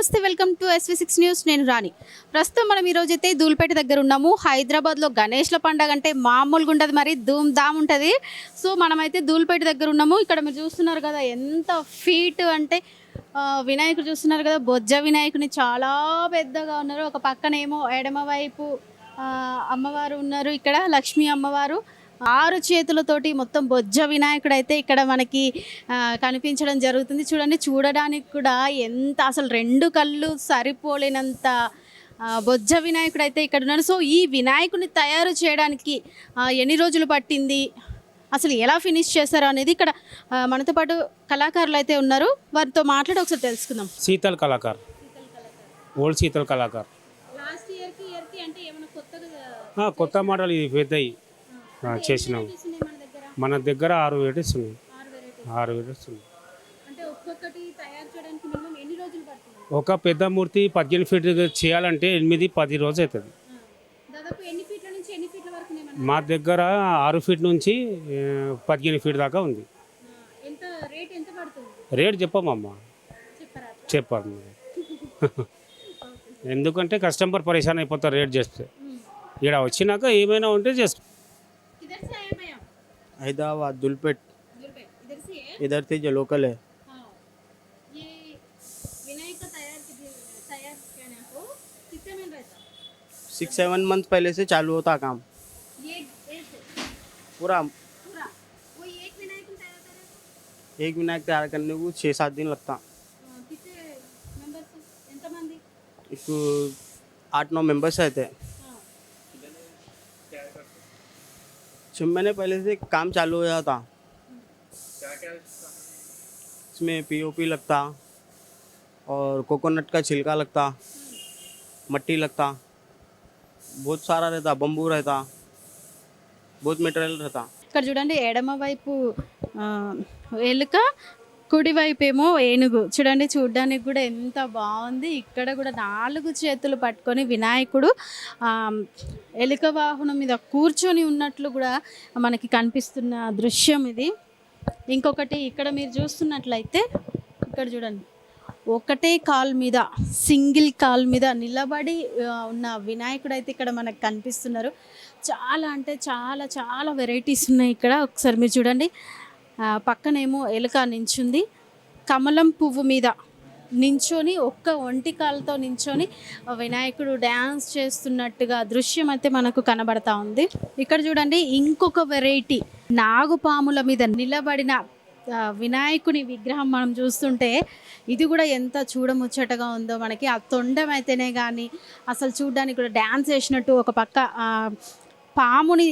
నమస్తే, welcome to SV6 news. నేను రాణి. ప్రస్తుతం మనం ఈరోజు అయితే ధూల్పేట దగ్గర ఉన్నాము. హైదరాబాద్లో గణేష్ల పండుగ అంటే మామూలుగా ఉండదు, మరి ధూమ్ ధామ్ ఉంటుంది. సో మనమైతే ధూల్పేట దగ్గర ఉన్నాము. ఇక్కడ మీరు చూస్తున్నారు కదా ఎంత ఫీట్ అంటే వినాయకుడు చూస్తున్నారు కదా, బొజ్జ వినాయకుని చాలా పెద్దగా ఉన్నారు. ఒక పక్కనేమో ఎడమ వైపు అమ్మవారు ఉన్నారు, ఇక్కడ లక్ష్మీ అమ్మవారు. 6 చేతులతోటి మొత్తం బొజ్జ వినాయకుడు అయితే ఇక్కడ మనకి కనిపించడం జరుగుతుంది. చూడండి, చూడడానికి కూడా ఎంత అసలు 2 కళ్ళు సరిపోలేనంత బొజ్జ వినాయకుడు అయితే ఇక్కడ ఉన్నారు. సో ఈ వినాయకుడిని తయారు చేయడానికి ఎన్ని రోజులు పట్టింది, అసలు ఎలా ఫినిష్ చేశారు అనేది ఇక్కడ మనతో పాటు కళాకారులు అయితే ఉన్నారు. వారితో మాట్లాడి ఒకసారి తెలుసుకుందాం. శీతల్ కళాకార్, ఓల్డ్ శీతల్ కళాకార్. లాస్ట్ ఇయర్కి అంటే ఏమైనా కొత్తగా కొత్త మోడల్ ఇది పెద్దవి చేసినాం. మన దగ్గర 6 వెరైటీస్ ఉన్నాయి. 6 వెరైటీస్ ఉన్నాయి. అంటే ఒక్కొక్కటి తయారు చేయడానికి మినిమం ఎన్ని రోజులు పడుతుంది? ఒక పెద్ద మూర్తి 15 ఫీట్ చేయాలంటే 8-10 రోజులు అవుతుంది. దాదాపు ఎన్ని ఫీట్ల నుంచి ఎన్ని ఫీట్ల వరకు? మా దగ్గర 6 ఫీట్ నుంచి 15 ఫీట్ దాకా ఉంది. ఎంత రేట్ ఎంత పడుతుంది? రేట్ చెప్పమమ్మా, చెప్పాలి. ఎందుకంటే కస్టమర్ పరేషాన్ అయిపోతారు రేట్ చేస్తే. ఇక్కడ వచ్చినాక ఏమైనా ఉంటే చేస్తాం. हैदराबाद दुलपेट, इधर से जो लोकल है। ये विनायक का तैयार करने को कितने में रहता? 6-7 मंथ पहले से चालू होता काम। ये पूरा वो एक विनायक तैयार करे? एक विनायक तैयार करने को 6-7 दिन लगता। कितने मेंबर्स ఎంత మంది? एक 8-9 मेंबर्स रहते हैं। 6 महीने पहले से काम चालू हो जाता। इसमें पीओपी लगता और कोकोनट का छिलका लगता, मट्टी लगता, बहुत सारा रहता, बम्बू रहता, बहुत मटेरियल रहता। ఇక్కడ చూడండి, ఎడమ వైపు ఎలుక, కుడి వైపు ఏమో ఏనుగు. చూడండి, చూడడానికి కూడా ఎంత బాగుంది. ఇక్కడ కూడా 4 చేతులు పట్టుకొని వినాయకుడు ఎలుక వాహనం మీద కూర్చొని ఉన్నట్లు కూడా మనకి కనిపిస్తున్న దృశ్యం ఇది. ఇంకొకటి ఇక్కడ మీరు చూస్తున్నట్లయితే, ఇక్కడ చూడండి, ఒకటే కాల్ మీద, సింగిల్ కాల్ మీద నిలబడి ఉన్న వినాయకుడు అయితే ఇక్కడ మనకు కనిపిస్తున్నారు. చాలా అంటే చాలా చాలా వెరైటీస్ ఉన్నాయి ఇక్కడ. ఒకసారి మీరు చూడండి, పక్కనేమో ఎలుక నించుంది, కమలం పువ్వు మీద నించొని ఒక్క ఒంటి కాలుతో నించొని వినాయకుడు డ్యాన్స్ చేస్తున్నట్టుగా దృశ్యం అయితే మనకు కనబడతా ఉంది. ఇక్కడ చూడండి, ఇంకొక వెరైటీ నాగుపాముల మీద నిలబడిన వినాయకుని విగ్రహం మనం చూస్తుంటే ఇది కూడా ఎంత చూడముచ్చటగా ఉందో మనకి. ఆ తొండం అయితేనే కానీ అసలు చూడడానికి కూడా డ్యాన్స్ చేసినట్టు, ఒక పక్క పాముని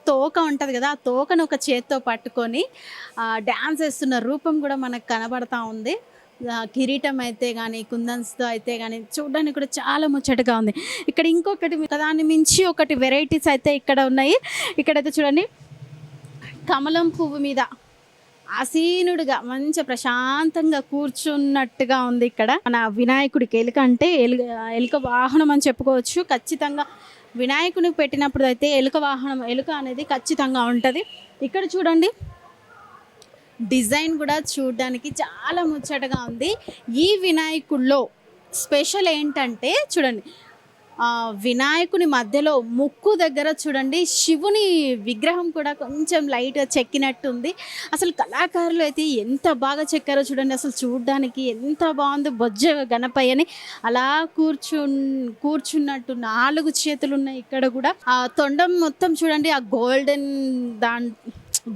తోక ఉంటుంది కదా, ఆ తోకను ఒక చేత్తో పట్టుకొని డ్యాన్స్ వేస్తున్న రూపం కూడా మనకు కనబడతా ఉంది. కిరీటం అయితే కానీ, కుందన్స్తో అయితే కానీ చూడడానికి కూడా చాలా ముచ్చటగా ఉంది. ఇక్కడ ఇంకొకటి దాన్ని మించి ఒకటి వెరైటీస్ అయితే ఇక్కడ ఉన్నాయి. ఇక్కడైతే చూడండి, కమలం పువ్వు మీద ఆసీనుడిగా మంచి ప్రశాంతంగా కూర్చున్నట్టుగా ఉంది. ఇక్కడ మన వినాయకుడికి ఎలుక అంటే ఎలుక వాహనం అని చెప్పుకోవచ్చు. ఖచ్చితంగా వినాయకునికి పెట్టినప్పుడు అయితే ఎలుక వాహనం, ఎలుక అనేది ఖచ్చితంగా ఉంటుంది. ఇక్కడ చూడండి, డిజైన్ కూడా చూడడానికి చాలా ముచ్చటగా ఉంది. ఈ వినాయకుడిలో స్పెషల్ ఏంటంటే చూడండి, వినాయకుని మధ్యలో ముక్కు దగ్గర చూడండి శివుని విగ్రహం కూడా కొంచెం లైట్గా చెక్కినట్టుంది. అసలు కళాకారులు అయితే ఎంత బాగా చెక్కారో చూడండి. అసలు చూడడానికి ఎంత బాగుందో. బొజ్జ గణపయ్యని అలా కూర్చున్నట్టు 4 చేతులు ఉన్నాయి. ఇక్కడ కూడా ఆ తొండం మొత్తం చూడండి, ఆ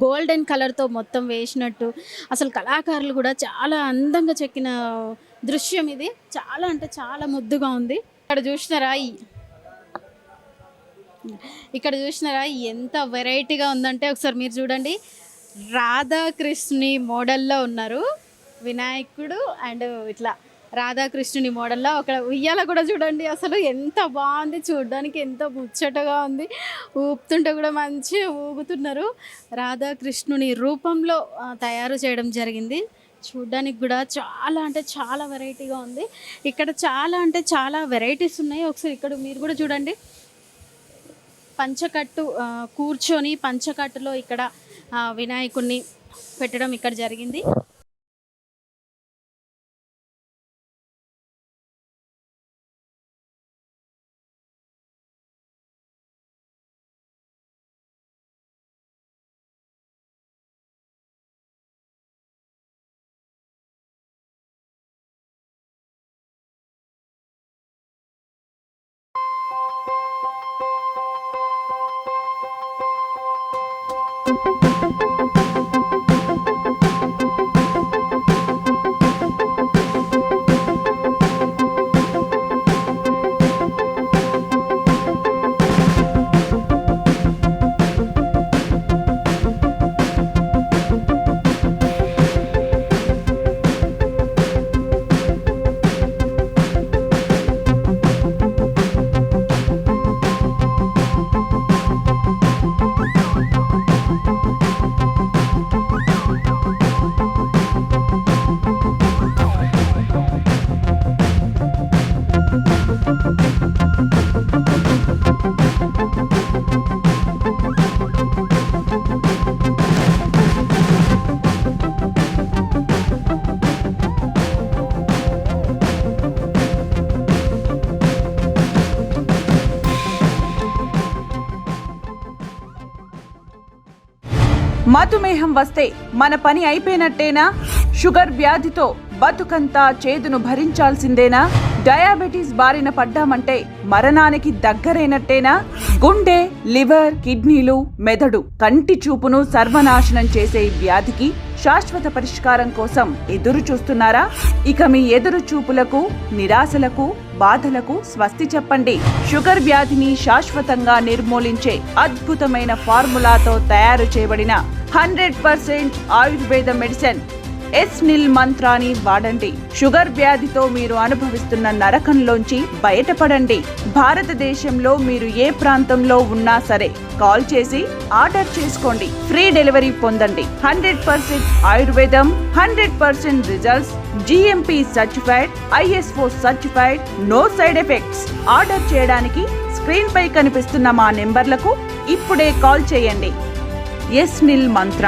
గోల్డెన్ కలర్తో మొత్తం వేసినట్టు. అసలు కళాకారులు కూడా చాలా అందంగా చెక్కిన దృశ్యం ఇది. చాలా అంటే చాలా ముద్దుగా ఉంది. ఇక్కడ చూసినారా ఎంత వెరైటీగా ఉందంటే ఒకసారి మీరు చూడండి. రాధాకృష్ణుని మోడల్లో ఉన్నారు వినాయకుడు, అండ్ ఇట్లా రాధాకృష్ణుని మోడల్లో ఒక ఉయ్యాల కూడా చూడండి. అసలు ఎంత బాగుంది, చూడడానికి ఎంత ముచ్చటగా ఉంది. ఊపుతుంటే కూడా మంచిగా ఊగుతున్నారు. రాధాకృష్ణుని రూపంలో తయారు చేయడం జరిగింది. చూడడానికి కూడా చాలా అంటే చాలా వెరైటీగా ఉంది. ఇక్కడ చాలా అంటే చాలా వెరైటీస్ ఉన్నాయి. ఒకసారి ఇక్కడ మీరు కూడా చూడండి, పంచకట్టు కూర్చొని పంచకట్టులో ఇక్కడ వినాయకుడిని పెట్టడం ఇక్కడ జరిగింది. మధుమేహం వస్తే మన పని అయిపోయినట్టేనా? షుగర్ వ్యాధితో బతుకంతా చేదును భరించాల్సిందేనా? డయాబెటీస్ బారిన పడ్డామంటే మరణానికి దగ్గరైనట్టేనా? గుండె, లివర్, కిడ్నీలు, మెదడు, కంటి చూపును సర్వనాశనం చేసే వ్యాధికి శాశ్వత పరిష్కారం కోసం ఎదురు చూస్తున్నారా? ఇక మీ ఎదురు చూపులకు, నిరాశలకు, బాధలకు స్వస్తి చెప్పండి. షుగర్ వ్యాధిని శాశ్వతంగా నిర్మూలించే అద్భుతమైన ఫార్ములాతో తయారు చేయబడిన 100% ఆయుర్వేద మెడిసిన్ ఎస్నిల్ మంత్రాన్ని వాడండి. షుగర్ వ్యాధితో మీరు అనుభవిస్తున్న నరకంలోంచి బయటపడండి. భారతదేశంలో మీరు ఏ ప్రాంతంలో ఉన్నా సరే కాల్ చేసి ఆర్డర్ చేసుకోండి. ఫ్రీ డెలివరీ పొందండి. 100% ఆయుర్వేదం, 100% results, GMP certified, ISO certified, no side effects. Order చేయడానికి స్క్రీన్ పై కనిపిస్తున్న మా నెంబర్లకు ఇప్పుడే కాల్ చేయండి. ఎస్నిల్ మంత్ర.